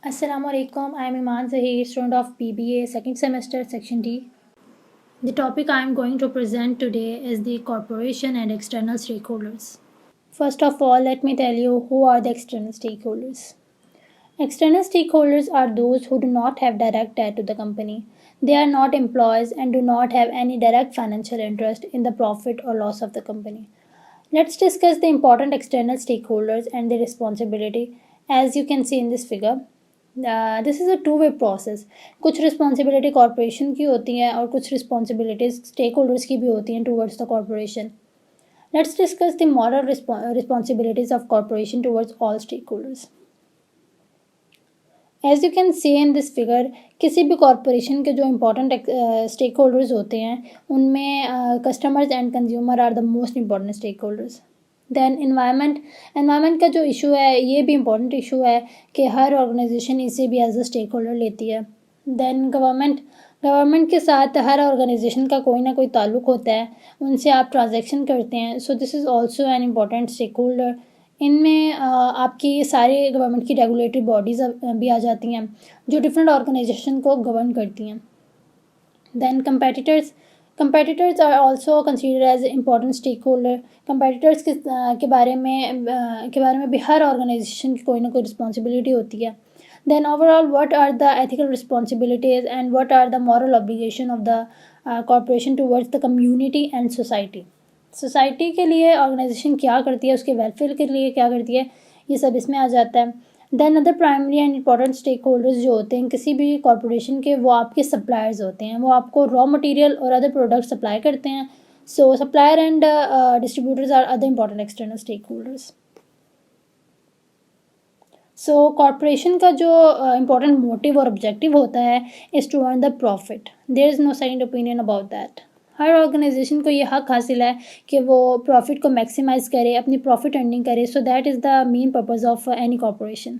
Assalamu alaikum. I am Iman Zahir, student of BBA, second semester, section D. The topic I am going to present today is the corporation and external stakeholders. First of all, let me tell you who are the external stakeholders. External stakeholders are those who do not have direct tie to the company. They are not employees and do not have any direct financial interest in the profit or loss of the company. Let's discuss the important external stakeholders and their responsibility. As you can see in this figure, this is a two way process. कुछ responsibility corporation की होती हैं और कुछ responsibilities stake holders की भी होती हैं towards the corporation. Let's discuss the moral responsibilities of corporation towards all stakeholders. As you can see in this figure, किसी भी कॉरपोरेशन के जो इंपॉर्टेंट स्टेक होल्डर्स होते हैं उनमें customers and consumer are the most important stakeholders. Then environment का जो issue है ये भी इम्पोर्टेंट इशू है कि हर ऑर्गेनाइजेशन इसे भी एज अ स्टेक होल्डर लेती है. देन गवर्नमेंट के साथ हर ऑर्गेनाइजेशन का कोई ना कोई ताल्लुक होता है, उनसे आप ट्रांजैक्शन करते हैं. So this is also an important stakeholder. इनमें आपकी सारे गवर्नमेंट की रेगुलेटरी बॉडीज़ भी आ जाती हैं जो डिफरेंट ऑर्गेनाइजेशन को गवर्न करती हैं. Then competitors are also consider as important stakeholder. Competitors के बारे में भी हर ऑर्गेनाइजेशन की कोई ना कोई रिस्पॉन्सिबिलिटी होती है. Then overall what are the ethical responsibilities and what are the moral obligation of the corporation towards the community and society. Society के लिए ऑर्गेनाइजेशन क्या करती है, उसके वेलफेयर के लिए क्या करती है, ये सब इसमें आ जाता है. Then other primary and important stakeholders जो होते हैं किसी भी कॉरपोरेशन के, वो आपके सप्लायर्स होते हैं. वो आपको रॉ मटेरियल और अदर प्रोडक्ट सप्लाई करते हैं. So supplier and distributors are other important external stake holders. So corporation का जो इम्पोर्टेंट मोटिव और ऑब्जेक्टिव होता है is to earn the profit. There is no second opinion about that. हर organisation को ये हक हासिल है कि वो प्रॉफिट को मैक्सिमाइज़ करे, अपनी प्रॉफिट अर्निंग करे. So that is the main purpose of any corporation.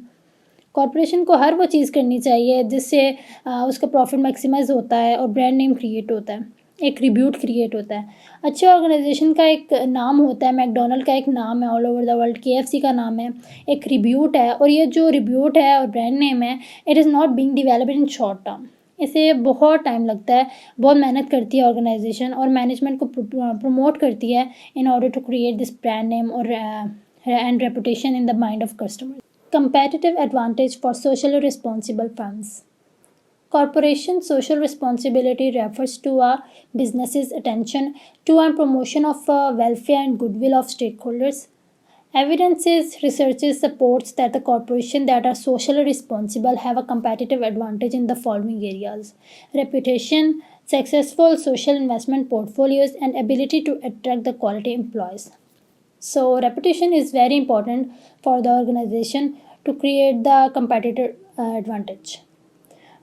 Corporation को हर वो चीज़ करनी चाहिए जिससे उसका प्रॉफिट मैक्सिमाइज़ होता है और ब्रांड नेम क्रिएट होता है, एक रिब्यूट क्रिएट होता है. अच्छे ऑर्गेनाइजेशन का एक नाम होता है, मैकडोनल्ड का एक नाम है all over the world, KFC का नाम है, एक रिब्यूट है. और ये जो रिब्यूट है और ब्रांड नेम है, it is not being developed in short term. इसे बहुत टाइम लगता है, बहुत मेहनत करती है ऑर्गेनाइजेशन और मैनेजमेंट को प्रमोट करती है in order to create this brand name और and reputation in the mind of customer. Competitive advantage for socially responsible firms. Corporation social responsibility refers to a business's attention to and promotion of welfare and goodwill of stakeholders. Evidences researches supports that the corporations that are socially responsible have a competitive advantage in the following areas: reputation, successful social investment portfolios, and ability to attract the quality employees. So reputation is very important for the organization to create the competitive advantage.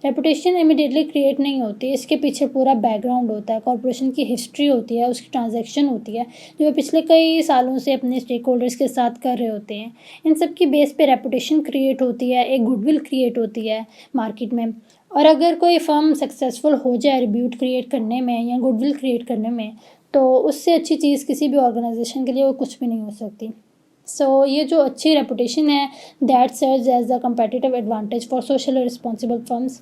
Reputation immediately create नहीं होती, इसके पीछे पूरा background होता है, corporation की history होती है, उसकी ट्रांजैक्शन होती है जो पिछले कई सालों से अपने स्टेक होल्डर्स के साथ कर रहे होते हैं. इन सब की बेस पे रेपुटेशन क्रिएट होती है, एक गुडविल क्रिएट होती है मार्केट में. और अगर कोई फर्म सक्सेसफुल हो जाए रिब्यूट क्रिएट करने में या गुडविल क्रिएट करने में, तो उससे अच्छी चीज़ किसी भी ऑर्गेनाइजेशन के लिए वो कुछ भी नहीं हो सकती. ये जो अच्छी रेपुटेशन है, that serves as the competitive advantage for socially responsible firms.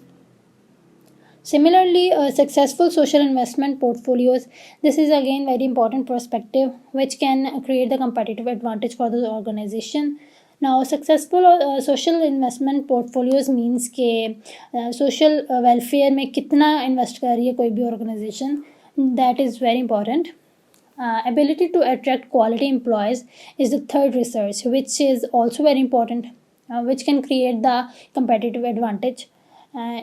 Similarly, successful social investment portfolios, this is again very important perspective which can create the competitive advantage for the organization. Now, successful social investment portfolios means के social welfare में कितना invest कर रही है कोई भी organization, that is very important. Ability to attract quality employees is the third research, which is also very important, which can create the competitive advantage.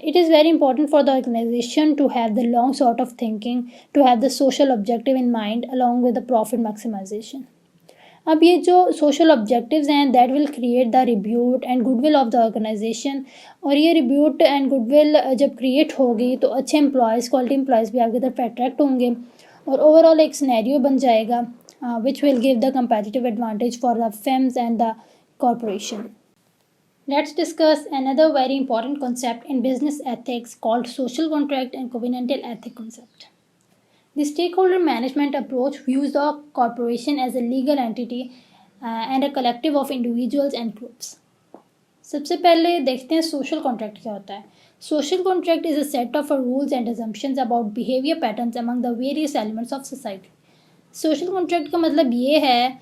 It is very important for the organization to have the long sort of thinking, to have the social objective in mind along with the profit maximization. अब ये जो social objectives हैं that will create the repute and goodwill of the organisation. और ये repute and goodwill जब create होगी तो अच्छे एम्प्लॉयज़, क्वालिटी एम्प्लॉयज़ भी आपकी तरफ अट्रैक्ट होंगे और ओवरऑल एक सिनेरियो बन जाएगा which will give the competitive advantage for the firms and the corporation. Let's discuss another very important concept in business ethics called social contract and covenantal ethic concept. The stakeholder management approach views the corporation as a legal entity and a collective of individuals and groups. सबसे पहले देखते हैं social contract क्या होता है. Social contract is a set of rules and assumptions about behaviour patterns among the various elements of society. Social contract का मतलब ये है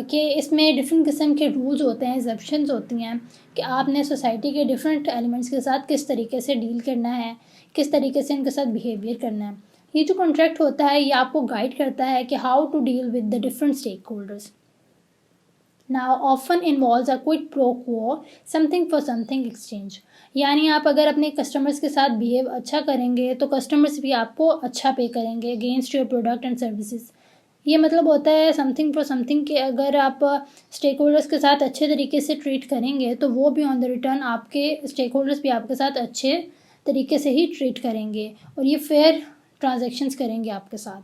कि इसमें डिफरेंट किस्म के रूल्स होते हैं, एग्जम्पशंस होती हैं कि आपने सोसाइटी के डिफरेंट एलिमेंट्स के साथ किस तरीके से डील करना है, किस तरीके से इनके साथ बिहेवियर करना है. ये जो कॉन्ट्रैक्ट होता है ये आपको गाइड करता है कि how to deal with the different stakeholders. Now often involves a quid pro quo, something for something exchange. यानी आप अगर अपने कस्टमर्स के साथ बिहेव अच्छा करेंगे तो कस्टमर्स भी आपको अच्छा पे करेंगे against your product and services. ये मतलब होता है समथिंग फॉर समथिंग कि अगर आप स्टेक होल्डर्स के साथ अच्छे तरीके से ट्रीट करेंगे तो वो भी ऑन द रिटर्न आपके स्टेक होल्डर्स भी आपके साथ अच्छे तरीके से ही ट्रीट करेंगे और ये फेयर ट्रांजेक्शन्स करेंगे आपके साथ.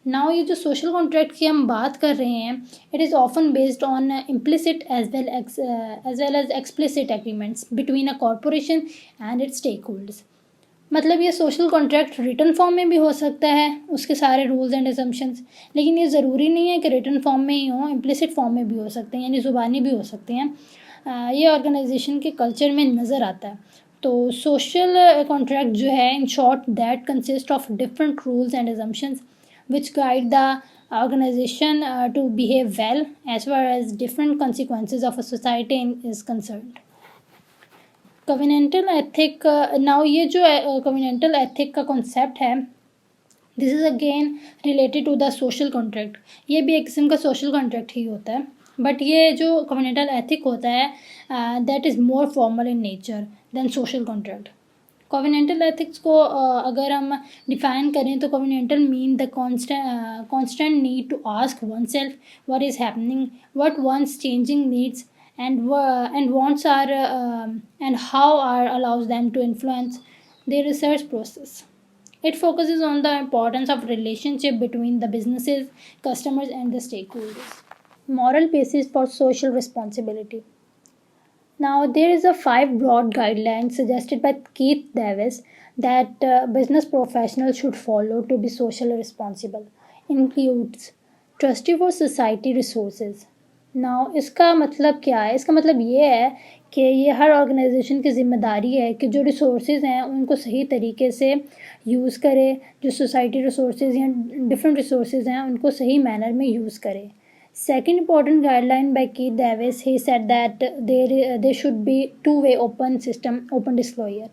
नाउ ये जो सोशल कॉन्ट्रैक्ट की हम बात कर रहे हैं it is often based on implicit as well as explicit agreements between a corporation and its stakeholders. मतलब ये सोशल कॉन्ट्रैक्ट रिटन फॉर्म में भी हो सकता है उसके सारे रूल्स एंड असम्पशंस, लेकिन ये ज़रूरी नहीं है कि रिटन फॉर्म में ही हो, इम्प्लिसिट फॉर्म में भी हो सकते हैं यानी ज़ुबानी भी हो सकते हैं. ये ऑर्गेनाइजेशन के कल्चर में नज़र आता है. तो सोशल कॉन्ट्रैक्ट जो है in short that consist of different rules and assumptions which guide the organization to behave well as far as different consequences of a society is concerned. Covenantal ethic. Now ये जो covenantal ethic का concept है this is again related to the social contract. ये भी एक किस्म का social contract ही होता है बट ये जो कविनेंटल एथिक होता है that is more formal in nature than social contract. Covenantal ethics को अगर हम डिफाइन करें तो covenantal mean the constant need to ask one self what is happening, what ones changing needs and wants are and how are allows them to influence their research process. It focuses on the importance of relationship between the businesses, customers and the stakeholders. Moral basis for social responsibility. Now, there is a 5 broad guidelines suggested by Keith Davis that business professionals should follow to be socially responsible. Includes trustee for society resources. Now, इसका मतलब क्या है? इसका मतलब ये है कि ये हर ऑर्गेनाइजेशन की ज़िम्मेदारी है कि जो रिसोर्सेज हैं उनको सही तरीके से यूज़ करे, जो सोसाइटी रिसोर्सेज या डिफरेंट रिसोर्सेज हैं उनको सही मैनर में यूज़ करे. Second important guideline by Keith Davis, he said that there should be two-way open system, open disclosure.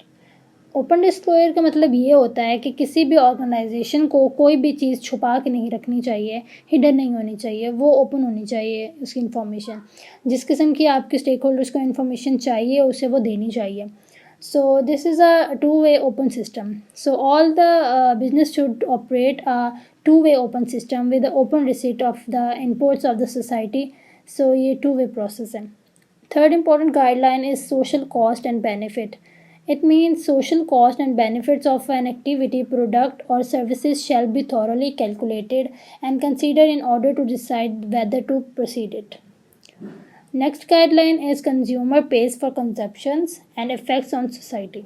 Open disclosure का मतलब ये होता है कि किसी भी ऑर्गेनाइजेशन को कोई भी चीज़ छुपा के नहीं रखनी चाहिए, हिडन नहीं होनी चाहिए, वो ओपन होनी चाहिए उसकी इन्फॉर्मेशन. जिस किस्म की आपके स्टेक होल्डर्स को इन्फॉर्मेशन चाहिए उसे वो देनी चाहिए. So this is a two-way open system. So all the business should operate a two-way open system with the open receipt of the inputs of the society. So ये two-way process है. Third important guideline is social cost and benefit. It means social cost and benefits of an activity, product or services shall be thoroughly calculated and considered in order to decide whether to proceed it. Next guideline is consumer pays for consumptions and effects on society.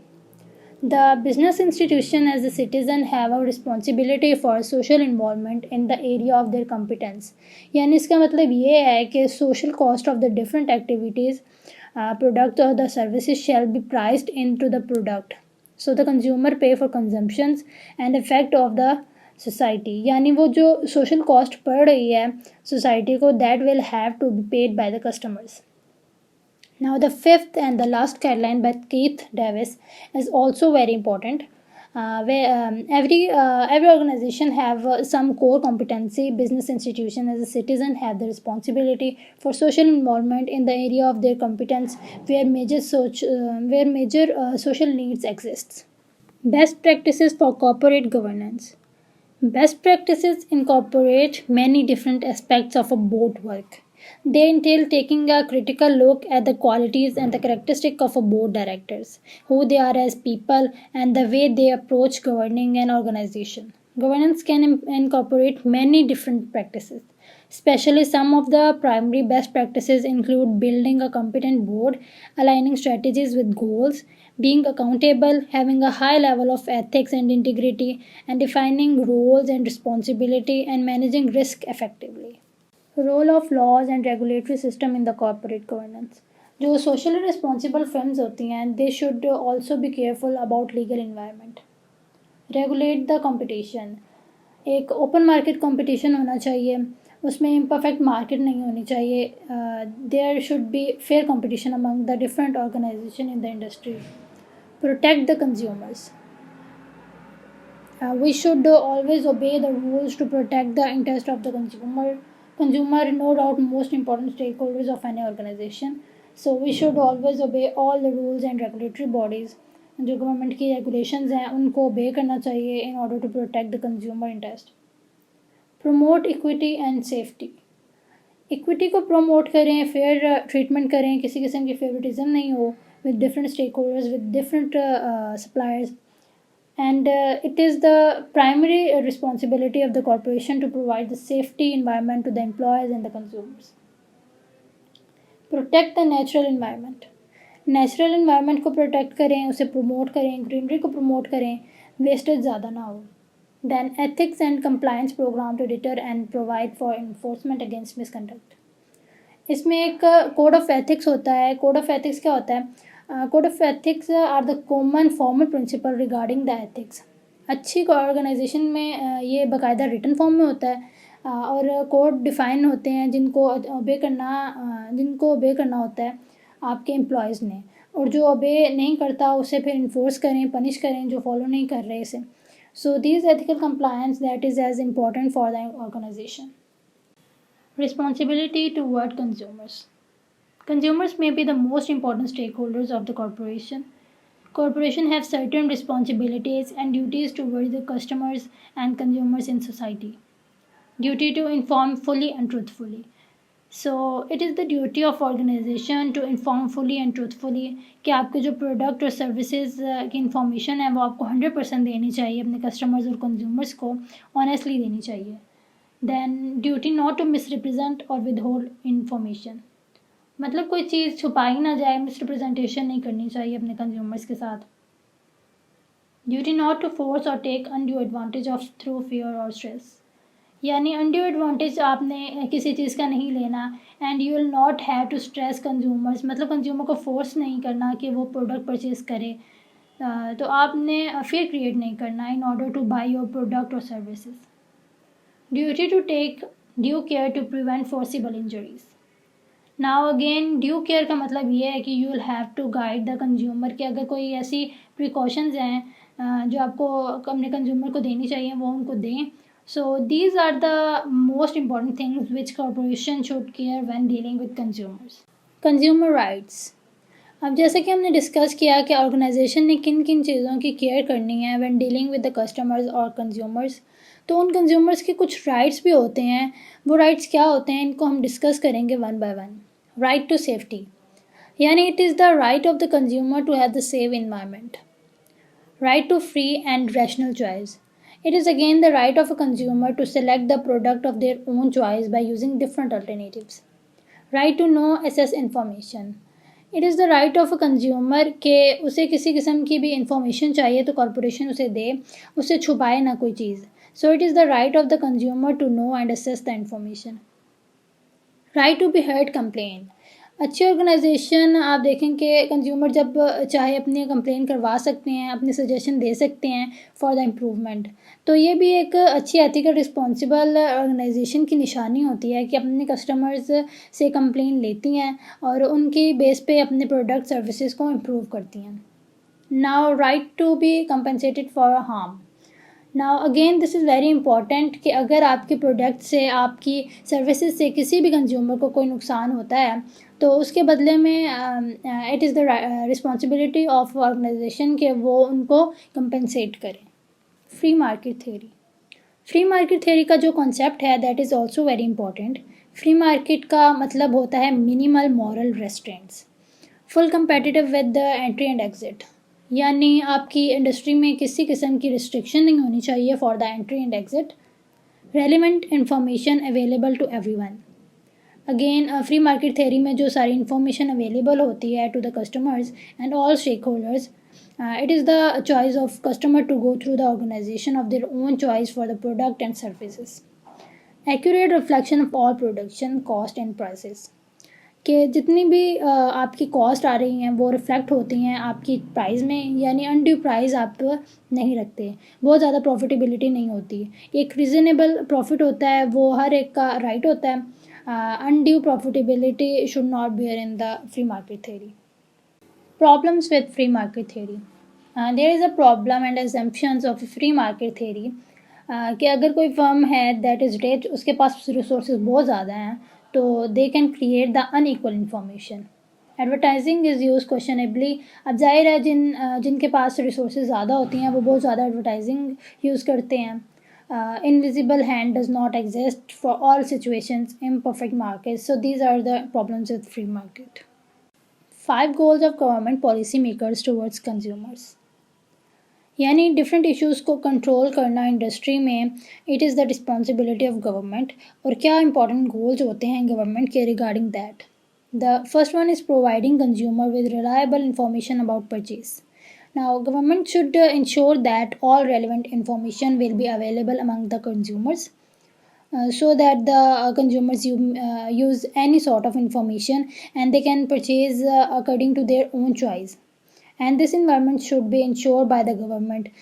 The business institution as a citizen have a responsibility for social involvement in the area of their competence. यानी इसका मतलब ये है कि social cost of the different activities, products or the services shall be priced into the product. So the consumer pay for consumptions and effect of the society. यानी वो जो social cost पड़ रही है सोसाइटी को that will have to be paid by the customers. Now the fifth and the last guideline by Keith Davis is also very important. Every organization have some core competency. Business institution as a citizen have the responsibility for social involvement in the area of their competence where major social needs exists. Best practices for corporate governance. Best practices incorporate many different aspects of a board work. They entail taking a critical look at the qualities and the characteristics of a board directors, who they are as people, and the way they approach governing an organization. Governance can incorporate many different practices. Especially some of the primary best practices include building a competent board, aligning strategies with goals, being accountable, having a high level of ethics and integrity, and defining roles and responsibility and managing risk effectively. Role of laws and regulatory system in the corporate governance. जो socially responsible firms होती हैं they should also be careful about legal environment, regulate the competition. एक open market competition होना चाहिए, उसमें imperfect market नहीं होनी चाहिए। There should be fair competition among the different organisation in the industry. Protect the consumers, we should always obey the rules to protect the interest of the consumer, no doubt most important stakeholders of any organization. So we should always obey all the rules and regulatory bodies, जो government की regulations हैं उनको obey करना चाहिए in order to protect the consumer interest. Promote equity and safety, equity को promote करें, fair treatment करें, किसी किस्म की फेवरेटिज्म नहीं हो with different stakeholders, with different suppliers, and it is the primary responsibility of the corporation to provide the safety environment to the employees and the consumers. Protect the natural environment, natural environment को protect करें, उसे promote करें, greenery को promote करें, wastage ज़्यादा ना हो। Then ethics and compliance programme to deter and provide for enforcement against misconduct. इसमें एक कोड ऑफ एथिक्स होता है। कोड ऑफ एथिक्स क्या होता है? Code of ethics are the common formal principle regarding the ethics. अच्छी ऑर्गेनाइजेशन में ये बाकायदा रिटन फॉर्म में होता है और कोड डिफ़ाइन होते हैं जिनको ओबे करना होता है आपके एम्प्लॉयज़ ने, और जो ओबे नहीं करता उसे फिर इन्फोर्स करें, पनिश करें जो फॉलो नहीं कर रहे इसे। So these ethical compliance that is as important for the organisation. Responsibility toward consumers. Consumers may be the most important stakeholders of the corporation. Corporation have certain responsibilities and duties towards the customers and consumers in society. Duty to inform fully and truthfully. So it is the duty of organization to inform fully and truthfully कि आपके जो product और services की information है वो आपको 100% देनी चाहिए, अपने कस्टमर्स और कंज्यूमर्स को ऑनेस्टली देनी चाहिए। Then duty not to misrepresent or withhold information, मतलब कोई चीज़ छुपाई ना जाए, मिसरिप्रेजेंटेशन नहीं करनी चाहिए अपने कंज्यूमर्स के साथ। Duty not to force or take undue advantage of through fear or stress, यानी अनड्यू एडवांटेज आपने किसी चीज़ का नहीं लेना। And you will not have to stress consumers, मतलब कंज्यूमर को फोर्स नहीं करना कि वो प्रोडक्ट परचेज़ करे। तो आपने फियर क्रिएट नहीं करना in order to buy your product और services. Duty to take due care to prevent forcible injuries. Now again due care का मतलब ये है कि you will have to guide the consumer कि अगर कोई ऐसी प्रिकॉशंस हैं जो आपको अपने कंज्यूमर को देनी चाहिए वो उनको दें। So these are the most important things which corporation should care when dealing with consumers. Consumer rights, अब जैसे कि हमने डिस्कस किया कि ऑर्गेनाइजेशन ने किन किन चीज़ों की केयर करनी है when dealing with the customers और कंज्यूमर्स, तो उन कंज्यूमर्स के कुछ राइट्स भी होते हैं। वो राइट्स क्या होते हैं इनको हम डिस्कस करेंगे one by one. Right to safety, यानी it is the right of the consumer to have the safe environment. Right to free and rational choice, it is again the right of a consumer to select the product of their own choice by using different alternatives. Right to know access information, it is the right of a consumer कि उसे किसी किस्म की भी information चाहिए तो corporation उसे दे, उसे छुपाए ना कोई चीज़। So it is the right of the consumer to know and access the information. Right to be heard complaint, अच्छी ऑर्गेनाइजेशन आप देखें कि कंज्यूमर जब चाहे अपनी कंप्लेन करवा सकते हैं, अपने सजेशन दे सकते हैं फॉर द इम्प्रूवमेंट। तो ये भी एक अच्छी एथिकल रिस्पॉन्सिबल ऑर्गेनाइजेशन की निशानी होती है कि अपने कस्टमर्स से कंप्लेन लेती हैं और उनकी बेस पे अपने प्रोडक्ट सर्विसेज को इम्प्रूव करती हैं। Now right to be compensated for harm, now again this is very important कि अगर आपके प्रोडक्ट से, आपकी सर्विसेज से किसी भी कंज्यूमर को कोई नुकसान होता है तो उसके बदले में it is the responsibility of organisation कि वो उनको कंपनसेट करें। Free market theory, free market theory का जो कॉन्सेप्ट है that is also very important. Free market का मतलब होता है minimal moral restraints, full competitive with the entry and exit, यानी आपकी इंडस्ट्री में किसी किस्म की रिस्ट्रिक्शन नहीं होनी चाहिए for the entry and exit. Relevant information available to everyone, again free market theory में जो सारी इंफॉर्मेशन अवेलेबल होती है to the customers and all stakeholders, it is the choice of customer to go through the organization of their own choice for the product and services. Accurate reflection of all production cost and prices, कि जितनी भी आपकी cost आ रही हैं वो reflect होती हैं आपकी प्राइस में, यानी अनड्यू प्राइस आप नहीं रखते, बहुत ज़्यादा प्रॉफिटेबिलिटी नहीं होती। एक रीज़नेबल प्रॉफिट होता है, वो हर एक का राइट होता है। Undue profitability should not bear in the free market theory. Problems with free market theory. There is a problem and assumptions of free market theory कि अगर कोई फर्म है दैट इज़ रिच, उसके पास रिसोर्सेज बहुत ज़्यादा हैं, तो they can create the unequal information. Advertising is use questionably. अब जाहिर है जिनके पास रिसोर्सेज ज़्यादा होती हैं वो बहुत ज़्यादा एडवर्टाइजिंग यूज़ करते हैं। Invisible hand does not exist for all situations in perfect market, so these are the problems with free market. 5 goals of government policy makers towards consumers, यानी डिफरेंट इश्यूज़ को कंट्रोल करना industry में it is the responsibility of government. और क्या important goals होते हैं government के regarding that? The first one is providing consumer with reliable information about purchase. Now government should ensure that all relevant information will be available among the consumers so that the consumers use any sort of information and they can purchase according to their own choice, and this environment should be ensured by the government.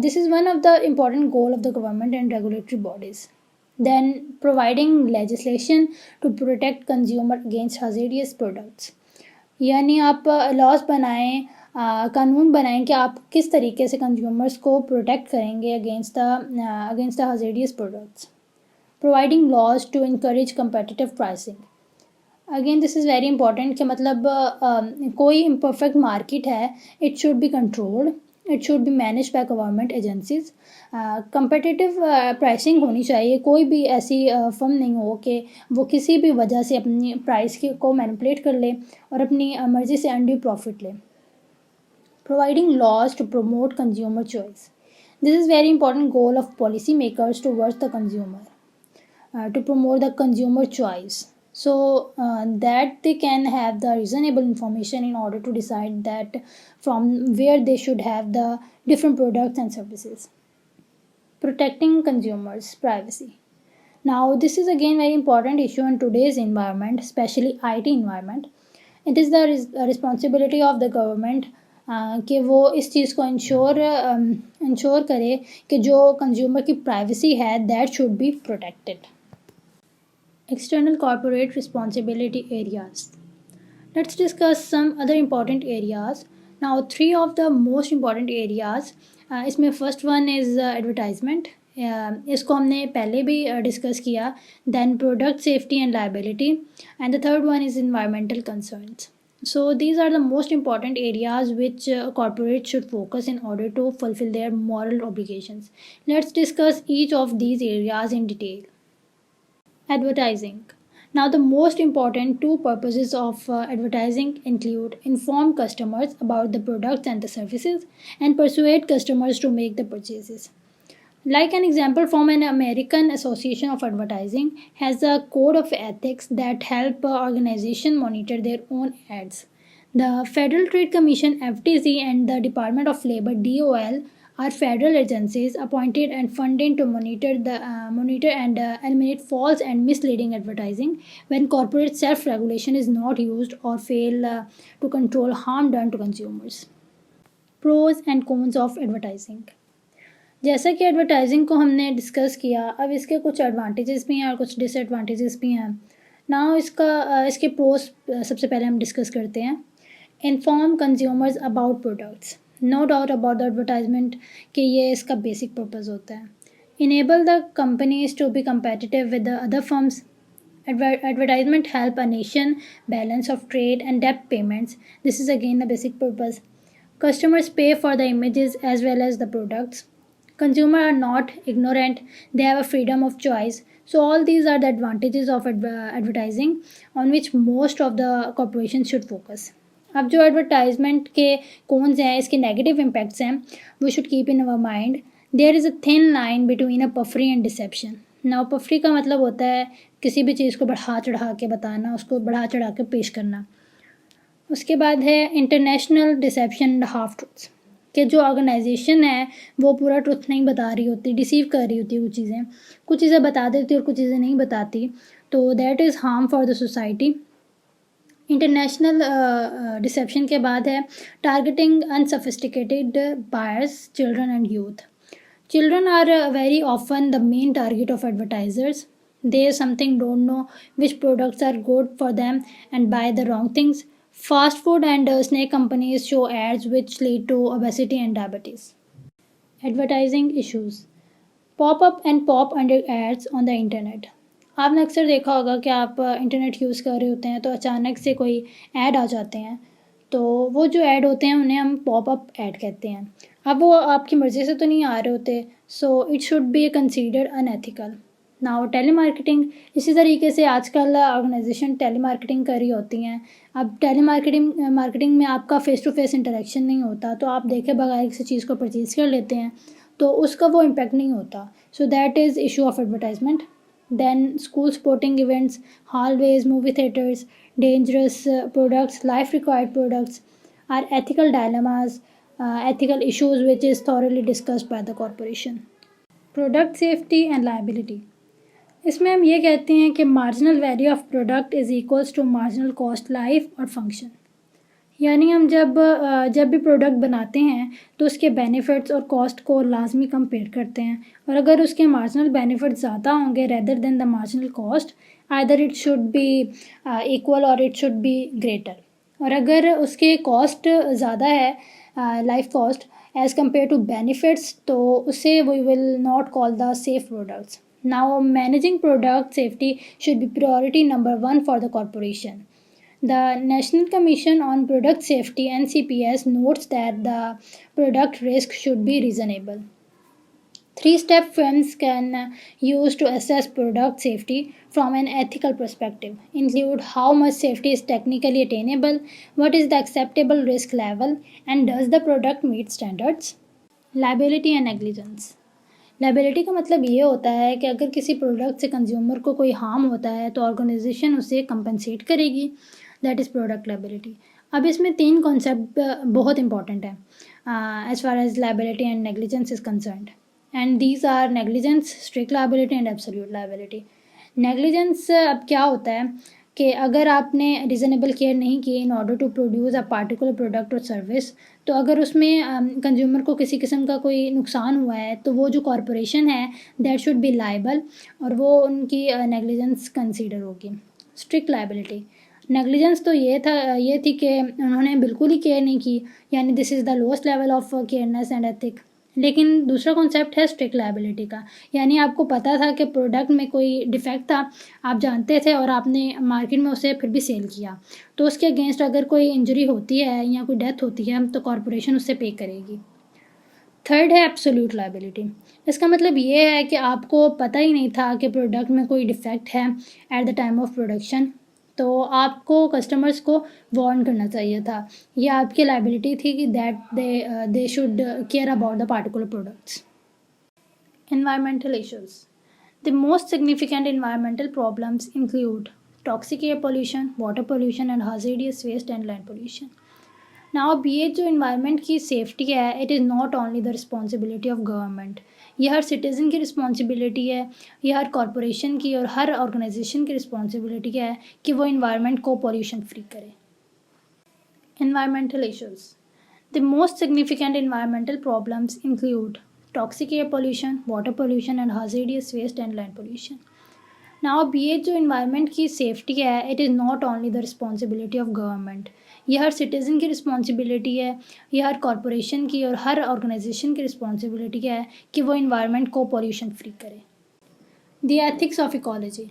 This is one of the important goal of the government and regulatory bodies. Then providing legislation to protect consumer against hazardous products, यानी आप laws बनाएं, कानून बनाएं कि आप किस तरीके से कंज्यूमर्स को प्रोटेक्ट करेंगे against the hazardous products. Providing laws to encourage competitive pricing. Again this is very important कि मतलब कोई इम्परफेक्ट मार्केट है, it should be controlled, it should be manage by government agencies. Competitive pricing होनी चाहिए, कोई भी ऐसी फर्म नहीं हो कि वो किसी भी वजह से अपनी प्राइस को मैनिपुलेट कर ले और अपनी मर्ज़ी से अनड्यू प्रॉफिट ले। Providing laws to promote consumer choice, this is very important goal of policy makers towards the consumer. To promote the consumer choice, so that they can have the reasonable information in order to decide that from where they should have the different products and services. Protecting consumers privacy, now this is again very important issue in today's environment, especially IT environment. It is the responsibility of the government कि वो इस चीज़ को ensure करे कि जो consumer की privacy है that should be protected. External corporate responsibility areas. Let's discuss some other important areas. Now, 3 of the most important areas. इसमें first one is advertisement. इसको हमने पहले भी डिस्कस किया. Then product safety and liability. And the third one is environmental concerns. So these are the most important areas which corporates should focus in order to fulfill their moral obligations. Let's discuss each of these areas in detail. Advertising. Now, the most important 2 purposes of advertising include inform customers about the products and the services and persuade customers to make the purchases. Like an example from an American Association of Advertising has a code of ethics that help organization monitor their own ads. The Federal Trade Commission FTC and the Department of Labor DOL are federal agencies appointed and funded to monitor and eliminate false and misleading advertising when corporate self-regulation is not used or fail to control harm done to consumers. Pros and cons of advertising. जैसा कि advertising को हमने discuss किया, अब इसके कुछ advantages भी हैं और कुछ डिसएडवांटेजेस भी हैं. नाउ इसके प्रोज सबसे पहले हम डिस्कस करते हैं. Inform consumers about products. No doubt about the advertisement कि ये इसका बेसिक पर्पज़ होता है. Enable the companies to be competitive with the other firms. Advertisement help a nation balance of trade and debt payments. This is again the basic purpose. Customers pay for the images as well as the products. Consumers are not ignorant, they have a freedom of choice. So all these are the advantages of advertising on which most of the corporations should focus. अब जो advertisement के cons हैं, इसके negative impacts हैं, we should keep in our mind. There is a thin line between a puffery and deception. Now puffery का मतलब होता है किसी भी चीज़ को बढ़ा चढ़ा के बताना, उसको बढ़ा चढ़ा के पेश करना. उसके बाद है international dissipation and half truths, कि जो ऑर्गेनाइजेशन है वो पूरा ट्रुथ नहीं बता रही होती, डिसीव कर रही होती है. कुछ चीज़ें बता देती और कुछ चीज़ें नहीं बताती, तो that is harm for the society. International deception के बाद है targeting unsophisticated buyers, children and youth. Children are very often the main target of advertisers. They something don't know which products are good for them and buy the wrong things. Fast food and snack companies show ads which lead to obesity and diabetes. Advertising issues. Pop up and pop under ads on the internet. आपने अक्सर देखा होगा कि आप internet use कर रहे होते हैं तो अचानक से कोई ऐड आ जाते हैं, तो वो जो ऐड होते हैं उन्हें हम पॉप अप ऐड कहते हैं. अब वो आपकी मर्ज़ी से तो नहीं आ रहे होते, so it should be considered unethical. Now telemarketing, इसी तरीके से आजकल ऑर्गेनाइजेशन टेली मार्केटिंग कर रही होती हैं. अब टेली मार्केटिंग में आपका फ़ेस टू फेस इंटरेक्शन नहीं होता, तो आप देखे बगैर किसी चीज़ को परचेज़ कर लेते हैं, तो उसका वो इम्पैक्ट नहीं होता. So that is issue of advertisement. Then school sporting events, hallways, movie theaters, dangerous products, life required products are ethical dilemmas, ethical issues which is thoroughly discussed by the corporation. Product safety and liability. इसमें हम ये कहते हैं कि marginal value of product is equals to marginal cost life और function. यानी हम जब भी प्रोडक्ट बनाते हैं तो उसके बेनिफिट्स और कॉस्ट को लाजमी कंपेयर करते हैं, और अगर उसके मार्जिनल बेनिफिट्स ज़्यादा होंगे rather than the marginal cost, either it should be equal or it should be greater. और अगर उसके कॉस्ट ज़्यादा है, life cost as compare to benefits, तो उसे we will not call the safe products. Now managing product safety should be priority number 1 for the corporation. The National Commission on Product Safety (NCPS) notes that the product risk should be reasonable. 3-step firms can use to assess product safety from an ethical perspective include how much safety is technically attainable, what is the acceptable risk level, and does the product meet standards. Liability and negligence. Liability का मतलब ये होता है कि अगर किसी product से consumer को कोई हार्म होता है तो ऑर्गेनाइजेशन उसे कंपनसेट करेगी. That is product liability. अब इसमें 3 कॉन्सेप्ट बहुत इंपॉर्टेंट है as far as liability and negligence is concerned, and these are negligence, strict liability and absolute liability. Negligence अब क्या होता है कि अगर आपने रीज़नेबल केयर नहीं की in order to produce a particular product or service, तो अगर उसमें कंज्यूमर को किसी किस्म का कोई नुकसान हुआ है तो वो जो कॉरपोरेशन है दैट शुड बी लाइबल, और वो उनकी नेग्लिजेंस कंसीडर होगी. Strict liability. नेग्लिजेंस तो ये थी कि उन्होंने बिल्कुल ही केयर नहीं की, यानी this is the lowest level of careness and ethic. लेकिन दूसरा कॉन्सेप्ट है स्ट्रिक्ट लाइबिलिटी का, यानी आपको पता था कि प्रोडक्ट में कोई डिफेक्ट था, आप जानते थे और आपने मार्केट में उसे फिर भी सेल किया, तो उसके अगेंस्ट अगर कोई इंजरी होती है या कोई डेथ होती है तो कॉरपोरेशन उससे पे करेगी. थर्ड है एब्सोल्यूट लाइबिलिटी. इसका मतलब ये है कि आपको पता ही नहीं था कि प्रोडक्ट में कोई डिफेक्ट है at the time of production, तो आपको कस्टमर्स को वार्न करना चाहिए था. ये आपकी लाइबिलिटी थी कि that they should care about the particular products. Environmental issues. The most significant environmental problems include toxic air pollution, water pollution and hazardous waste and land pollution. Now अब ये जो इन्वायरमेंट की सेफ्टी है, it is not only the responsibility of government. ये हर citizen की responsibility है, ये हर corporation की और हर ऑर्गेनाइजेशन की रिस्पॉन्सिबिलिटी है कि वो इन्वायरमेंट को पॉल्यूशन फ्री करे. Environmental issues. The most significant environmental problems include toxic air pollution, water pollution and hazardous waste and land pollution. Now अब ये जो इन्वायरमेंट की सेफ्टी है, it is not only the responsibility of government. ये हर citizen की responsibility है, ये हर corporation की और हर ऑर्गेनाइजेशन की रिस्पॉन्सिबिलिटी है कि वो इन्वायरमेंट को पॉल्यूशन फ्री करे. The ethics of ecology.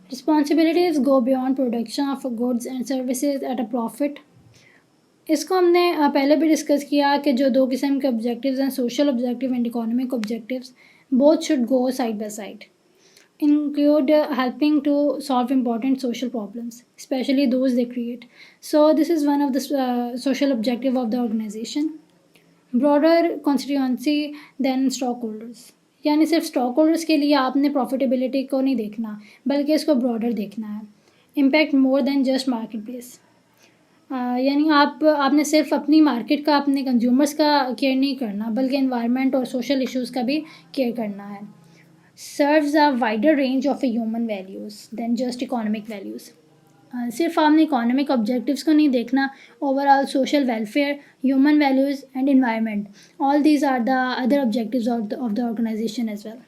Responsibilities go beyond production of goods and services at a profit. इसको हमने पहले भी डिस्कस किया कि जो 2 किस्म के ऑब्जेक्टिव्स हैं, social objective and economic objectives, both should go side by side. Include helping to solve important social problems, especially those they create. So this is one of the social objective of the organization. Broader constituency than stockholders. यानी सिर्फ stock holders के लिए आपने profitability को नहीं देखना, बल्कि इसको ब्रॉडर देखना है. Impact more than just market place. यानी आपने सिर्फ अपनी मार्केट का, अपने कंज्यूमर्स का केयर नहीं करना, बल्कि एनवायरनमेंट और सोशल इश्यूज़ का भी केयर करना है. Serves a wider range of human values than just economic values. सिर्फ आपने इकोनॉमिक ऑब्जेक्टिव्स को नहीं देखना, overall social welfare, human values and environment, all these are the other objectives of the organization as well.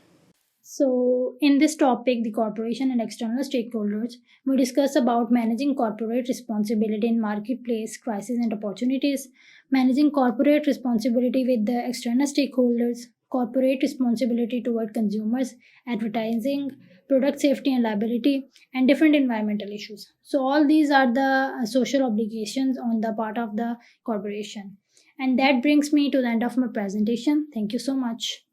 So, in this topic, the corporation and external stakeholders, we discuss about managing corporate responsibility in marketplace, crisis, and opportunities, managing corporate responsibility with the external stakeholders, corporate responsibility toward consumers, advertising, product safety and liability, and different environmental issues. So, all these are the social obligations on the part of the corporation. And that brings me to the end of my presentation. Thank you so much.